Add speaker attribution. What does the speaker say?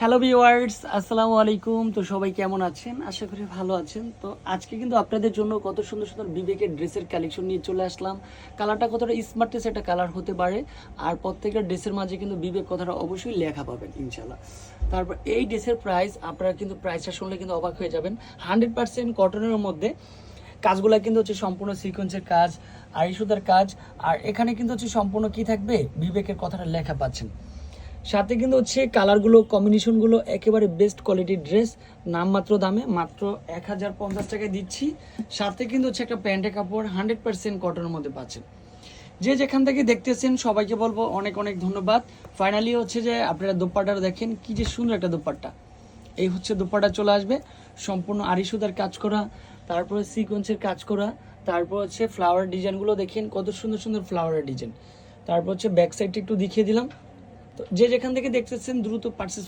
Speaker 1: Hello viewers, আসসালামু আলাইকুম। তো সবাই কেমন আছেন? আশা করি ভালো আছেন। তো আজকে কিন্তু আপনাদের জন্য কত সুন্দর সুন্দর বিবেকের ড্রেসের কালেকশন নিয়ে চলে আসলাম। কালারটা কতটা স্মার্টেস্ট একটা কালার হতে পারে, আর প্রত্যেকটা ড্রেসের মাঝে কিন্তু বিবেক কথাটা অবশ্যই লেখা পাবেন ইনশাল্লাহ। তারপর এই ড্রেসের প্রাইস আপনারা কিন্তু প্রাইসটা শুনলে কিন্তু অবাক হয়ে যাবেন। 100% কটনের মধ্যে, কাজগুলো কিন্তু হচ্ছে সম্পূর্ণ সিকোয়েন্সের কাজ, আড়ি সুতার কাজ। আর এখানে কিন্তু হচ্ছে সম্পূর্ণ কি থাকবে, বিবেকের কথাটা লেখা পাচ্ছেন। সাথে কিন্তু হচ্ছে কালারগুলো, কম্বিনেশনগুলো একেবারে বেস্ট কোয়ালিটির ড্রেস, নামমাত্র দামে মাত্র 1050 টাকায় দিচ্ছি। সাথে কিন্তু হচ্ছে একটা প্যান্টের কাপড় 100% কটনের মধ্যে পাচ্ছেন। যে যেখান থেকে দেখতেছেন সবাইকে বলবো অনেক অনেক ধন্যবাদ। ফাইনালি হচ্ছে যে আপনারা দোপাট্টাটা দেখেন, কি যে সুন্দর একটা দোপাট্টা। এই হচ্ছে দোপাট্টা চলে আসবে, সম্পূর্ণ আড়ি সুতার কাজ করা, তারপরে সিকোয়েন্সের কাজ করা, তারপর হচ্ছে ফ্লাওয়ার ডিজাইনগুলো দেখেন কত সুন্দর সুন্দর ফ্লাওয়ারের ডিজাইন। তারপর হচ্ছে ব্যাক সাইডটা একটু দেখিয়ে দিলাম। তো যে যেখান থেকে দেখতেছেন দ্রুত পারচেস